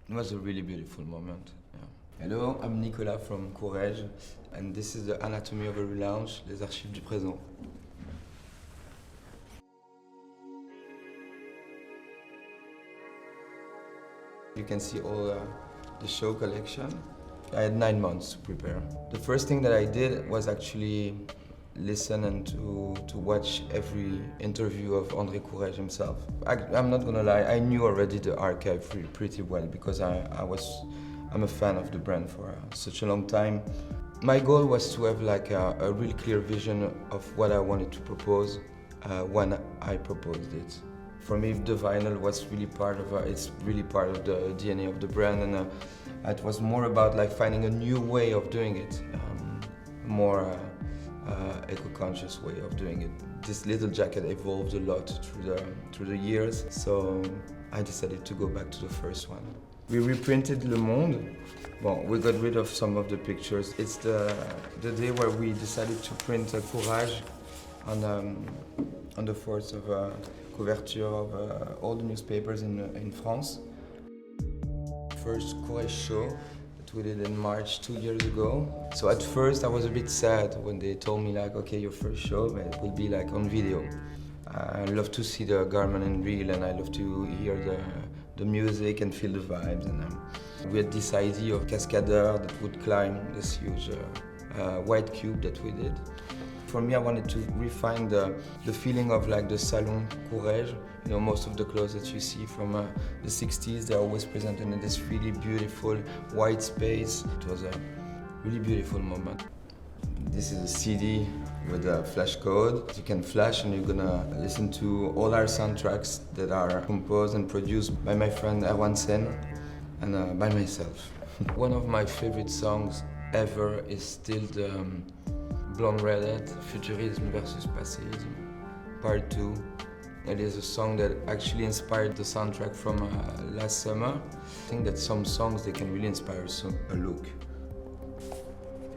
It was a really beautiful moment. Yeah. Hello, I'm Nicolas from Courrèges, and this is the anatomy of a relaunch, les archives du présent. You can see all the show collection. I had 9 months to prepare. The first thing that I did was actually listen and to watch every interview of André Courrèges himself. I'm not gonna lie, I knew already the archive pretty well because I'm a fan of the brand for such a long time. My goal was to have like a really clear vision of what I wanted to propose when I proposed it. For me, the vinyl was really part of it's really part of the DNA of the brand, and it was more about like finding a new way of doing it, more eco-conscious way of doing it. This little jacket evolved a lot through the years, so I decided to go back to the first one. We reprinted Le Monde. Well, we got rid of some of the pictures. It's the day where we decided to print a Courrèges on the force of couverture of all the newspapers in France. First Courrèges show that we did in March 2 years ago. So at first I was a bit sad when they told me like, okay, your first show it will be like on video. I love to see the garment in real, and I love to hear the music and feel the vibes. And we had this idea of cascadeur that would climb this huge white cube that we did. For me, I wanted to refine the feeling of like the Salon Courrèges. You know, most of the clothes that you see from the 60s, they're always presented in this really beautiful white space. It was a really beautiful moment. This is a CD with a flash code. You can flash and you're gonna listen to all our soundtracks that are composed and produced by my friend Obenson and by myself. One of my favorite songs ever is still the Blonde Redhead, Futurism versus Passéisme, Part 2. It is a song that actually inspired the soundtrack from last summer. I think that some songs, they can really inspire a look.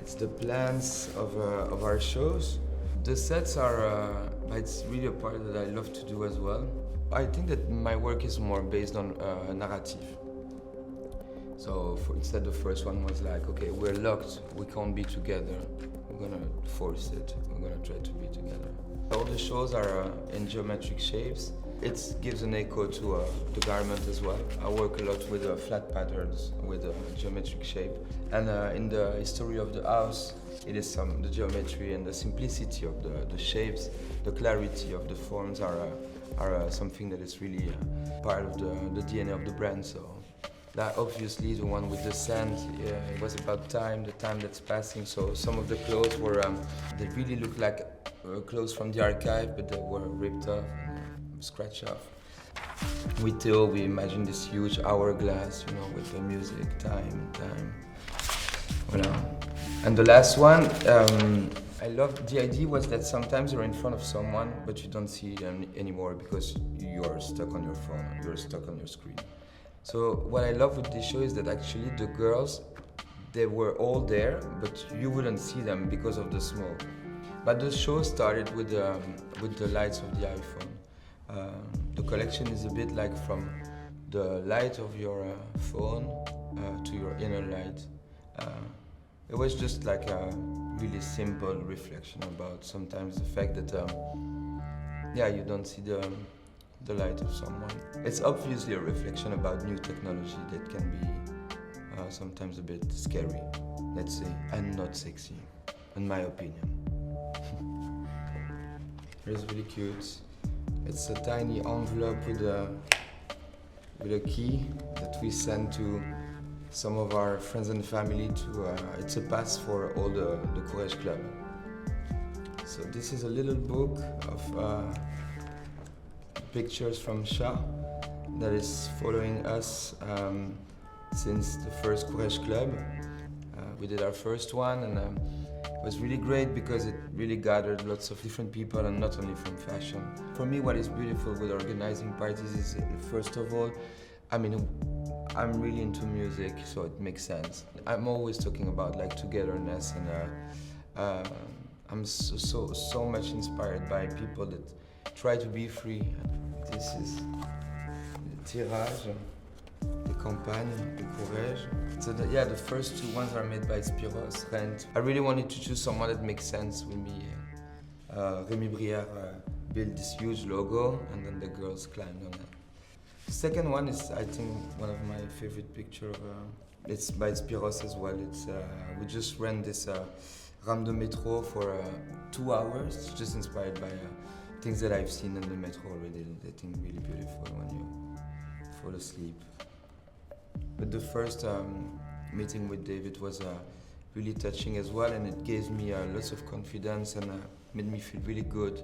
It's the plans of our shows. The sets are, it's really a part that I love to do as well. I think that my work is more based on narrative. So instead the first one was like, okay, we're locked, we can't be together. We're gonna force it, we're gonna try to be together. All the shows are in geometric shapes. It gives an echo to the garment as well. I work a lot with flat patterns, with a geometric shape. And in the history of the house, it is the geometry and the simplicity of the shapes, the clarity of the forms are something that is really part of the DNA of the brand. So that obviously the one with the sand, it was about time, the time that's passing. So some of the clothes were, they really look like clothes from the archive, but they were ripped off and scratched off. With Theo, we imagined this huge hourglass, you know, with the music, time. Voilà. And the last one, I loved, the idea was that sometimes you're in front of someone, but you don't see them anymore because you're stuck on your phone, you're stuck on your screen. So what I love with this show is that actually the girls, they were all there, but you wouldn't see them because of the smoke. But the show started with the lights of the iPhone. The collection is a bit like from the light of your phone to your inner light. It was just like a really simple reflection about sometimes the fact that you don't see the light of someone. It's obviously a reflection about new technology that can be sometimes a bit scary, let's say, and not sexy, in my opinion. It's really cute. It's a tiny envelope with a key that we send to some of our friends and family it's a pass for all the Courrèges Club. So this is a little book of pictures from Sacha that is following us since the first Courrèges Club. We did our first one, and it was really great because it really gathered lots of different people, and not only from fashion. For me, what is beautiful with organizing parties is, first of all, I mean, I'm really into music, so it makes sense. I'm always talking about like togetherness, and I'm so much inspired by people that try to be free. This is the tirage, the Campagne, the Courrèges. So the first two ones are made by Spiros. And I really wanted to choose someone that makes sense with me. Rémi Brière built this huge logo, and then the girls climbed on it. The second one is, I think, one of my favorite pictures. It's by Spiros as well. It's we just ran this ram de metro for 2 hours. It's just inspired by things that I've seen in the metro already. I think really beautiful when you fall asleep. But the first meeting with David was really touching as well, and it gave me lots of confidence and made me feel really good.